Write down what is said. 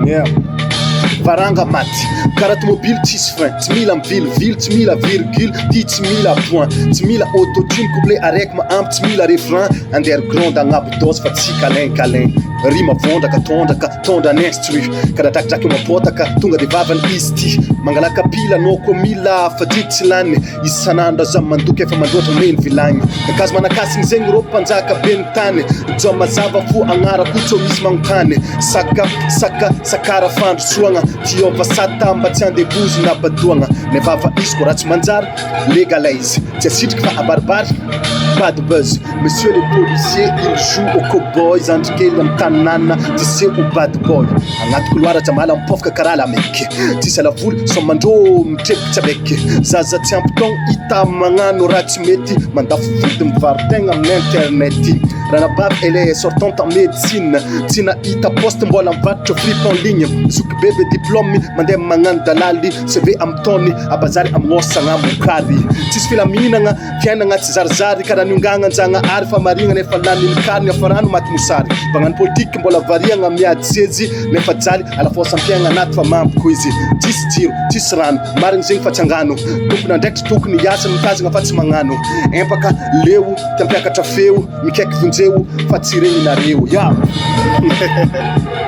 Yeah. Varanga maty karaha tomobily tsisy frein, tsy mila mivilivily, tsy mila virgule, ty tsy mila point, tsy mila autotune, couplet araiky mahampy, tsy mila refrain, underground agnabo dose fa tsy câlin rima vondraka tondra n'instru karaha drakidraky mapotaka tonga de vavany izy ty mangalaka pila anao koa mila fadidy tsy lany izy sanandro aza mandoky efa mandoatra meny vilagny nakazo manakasigny zegny rô mpanjaka be ny tany jo mazava fo agnarako tso misy magnontany sakara fandrosoagna tiova sata mba tsy andevozy na badoagna ne vava izy ko raha tsy manjary legalize tsy asitriky fa abaribary pas de buzz. Monsieur les policiers, ils jouent aux cowboys. Andrikely am tanana, Tsisy au bad boy. Agnaty couloir jamala mipofaka karaha la meky. Tsisy ala voly, so mandrô mitrebiky tsy abeky. Zaza tsy ampy taogno hita magnano raha tsy mety. Mandafo vody mivarotegna amin'ny internet. Ranabavy elle est sortante en médecine. Tsy nahita poste mbola mivarotra fripe en ligne. Zoky bebe diplôme, mandeha magnano dalaly. CV am taony, abazary amosagna mokary. Tsisy filaminagna, fiainagna tsy zarizary karaha niongagna anjagna ary fa marigna nefa lany kariny afarano maty mosary bagnano politique mbola variagna miady sezy nefa jaly ala fo sampiagna anaty fa mampiko izy tsisy jiro tsisy rano marigny zegny fa tsy angano tompony andraikitry tokony hiasa mitazagna fa tsy magnano empaka leo tampiakatra feo mikaiky vonjeo fa tsy regninareo ya